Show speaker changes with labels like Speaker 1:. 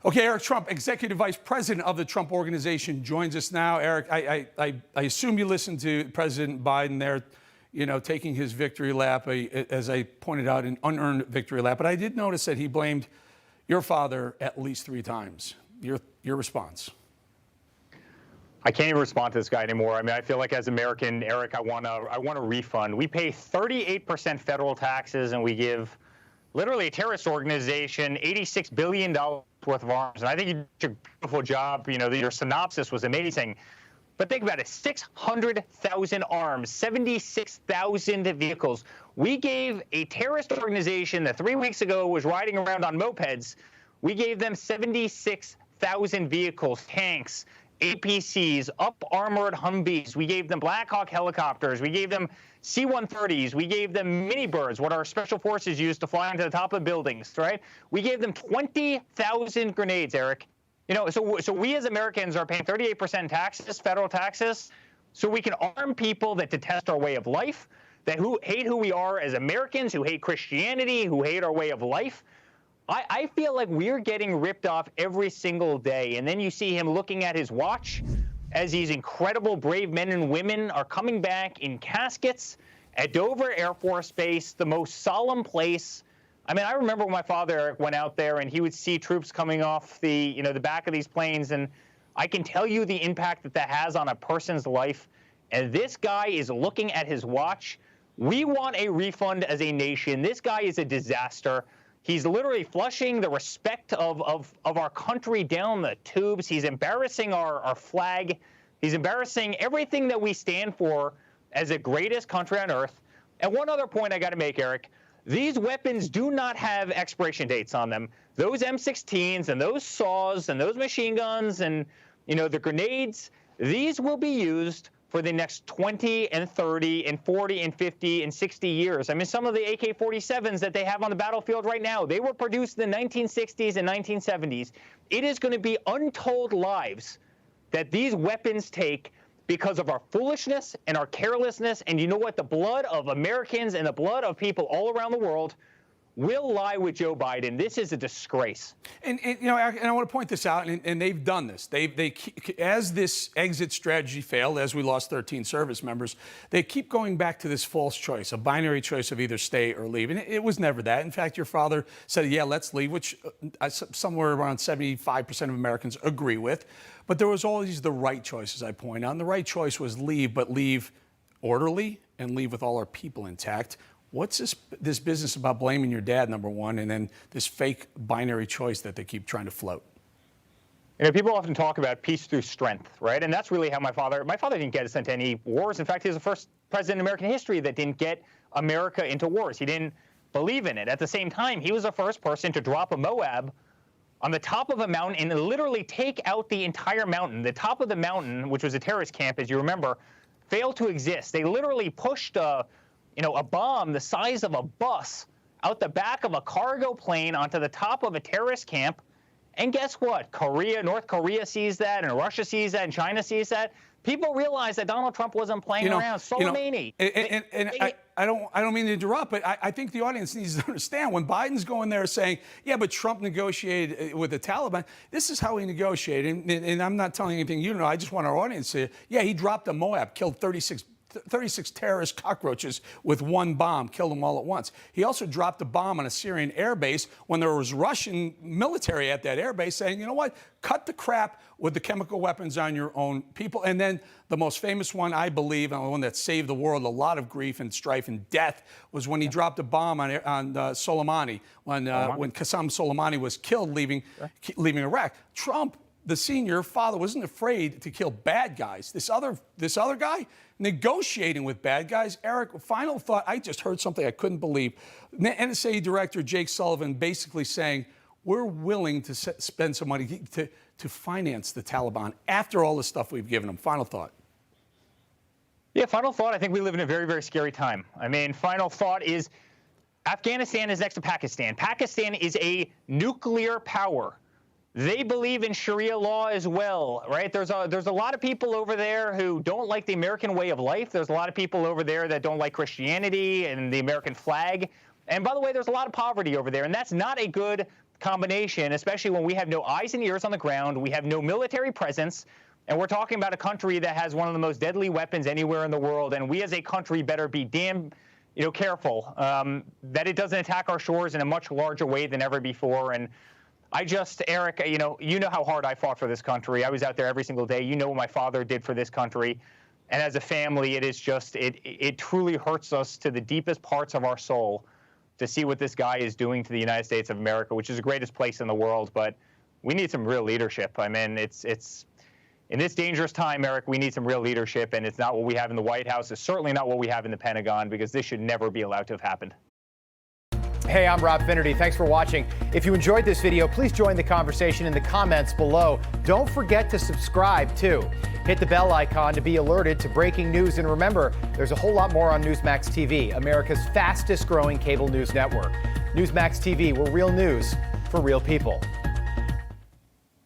Speaker 1: Okay, Eric Trump, Executive Vice President of the Trump Organization, joins us now. Eric, I assume you listened to President Biden there, taking his victory lap, as I pointed out, an unearned victory lap. But I did notice that he blamed your father at least 3 times. Your response?
Speaker 2: I can't even respond to this guy anymore. I mean, I feel like as American, Eric, I want a refund. We pay 38% federal taxes, and we give literally a terrorist organization $86 billion worth of arms. And I think you did a beautiful job. Your synopsis was amazing. But think about it, 600,000 arms, 76,000 vehicles. We gave a terrorist organization that 3 weeks ago was riding around on mopeds, we gave them 76,000 vehicles, tanks, APCs, up-armored Humvees. We gave them Black Hawk helicopters. We gave them C-130s. We gave them mini-birds, what our special forces use to fly onto the top of buildings, right? We gave them 20,000 grenades, Eric. So we as Americans are paying 38% taxes, federal taxes, so we can arm people that detest our way of life, that hate who we are as Americans, who hate Christianity, who hate our way of life. I feel like we're getting ripped off every single day. And then you see him looking at his watch as these incredible, brave men and women are coming back in caskets at Dover Air Force Base, the most solemn place. I mean, I remember when my father, Eric, went out there and he would see troops coming off the back of these planes. And I can tell you the impact that has on a person's life. And this guy is looking at his watch. We want a refund as a nation. This guy is a disaster. He's literally flushing the respect of our country down the tubes. He's embarrassing our flag. He's embarrassing everything that we stand for as the greatest country on earth. And one other point I got to make, Eric, these weapons do not have expiration dates on them. Those M16s and those saws and those machine guns and the grenades, these will be used for the next 20 and 30 and 40 and 50 and 60 years. I mean, some of the AK-47s that they have on the battlefield right now, they were produced in the 1960s and 1970s. It is going to be untold lives that these weapons take because of our foolishness and our carelessness. And you know what? The blood of Americans and the blood of people all around the world will lie with Joe Biden. This is a disgrace.
Speaker 1: And I want to point this out, and they've done this. As this exit strategy failed, as we lost 13 service members, they keep going back to this false choice, a binary choice of either stay or leave. And it was never that. In fact, your father said, yeah, let's leave, which somewhere around 75% of Americans agree with. But there was always the right choice, as I point out. And the right choice was leave, but leave orderly and leave with all our people intact. What's this business about blaming your dad, number one, and then this fake binary choice that they keep trying to float?
Speaker 2: People often talk about peace through strength, right? And that's really how my father didn't get us into any wars. In fact, he was the first president in American history that didn't get America into wars. He didn't believe in it. At the same time, he was the first person to drop a Moab on the top of a mountain and literally take out the entire mountain. The top of the mountain, which was a terrorist camp, as you remember, failed to exist. They literally pushed a bomb the size of a bus out the back of a cargo plane onto the top of a terrorist camp. And guess what? North Korea sees that, and Russia sees that, and China sees that. People realize that Donald Trump wasn't playing around. Soleimani.
Speaker 1: I don't mean to interrupt, but I think the audience needs to understand when Biden's going there saying, yeah, but Trump negotiated with the Taliban. This is how he negotiated. And I'm not telling anything you know. I just want our audience to, yeah, he dropped a Moab, killed 36 terrorist cockroaches with one bomb, killed them all at once. He also dropped a bomb on a Syrian airbase when there was Russian military at that airbase saying, you know what, cut the crap with the chemical weapons on your own people. And then the most famous one, I believe, and the one that saved the world a lot of grief and strife and death, was when he dropped a bomb on Soleimani, when Qasem Soleimani was killed leaving Iraq. Trump, the senior father, wasn't afraid to kill bad guys. This other guy negotiating with bad guys. Eric, final thought. I just heard something I couldn't believe. NSA Director Jake Sullivan basically saying, we're willing to spend some money to finance the Taliban after all the stuff we've given them. Final thought.
Speaker 2: Yeah, final thought. I think we live in a very, very scary time. I mean, final thought is Afghanistan is next to Pakistan. Pakistan is a nuclear power. They believe in Sharia law as well, right? There's a lot of people over there who don't like the American way of life. There's a lot of people over there that don't like Christianity and the American flag. And by the way, there's a lot of poverty over there, and that's not a good combination, especially when we have no eyes and ears on the ground, we have no military presence, and we're talking about a country that has one of the most deadly weapons anywhere in the world, and we as a country better be damn careful that it doesn't attack our shores in a much larger way than ever before. And Eric, you know how hard I fought for this country. I was out there every single day. You know what my father did for this country. And as a family, it is just, it truly hurts us to the deepest parts of our soul to see what this guy is doing to the United States of America, which is the greatest place in the world. But we need some real leadership. I mean, it's in this dangerous time, Eric, we need some real leadership, and it's not what we have in the White House. It's certainly not what we have in the Pentagon, because this should never be allowed to have happened.
Speaker 3: Hey, I'm Rob Finnerty. Thanks for watching. If you enjoyed this video, please join the conversation in the comments below. Don't forget to subscribe, too. Hit the bell icon to be alerted to breaking news. And remember, there's a whole lot more on Newsmax TV, America's fastest growing cable news network. Newsmax TV, we're real news for real people.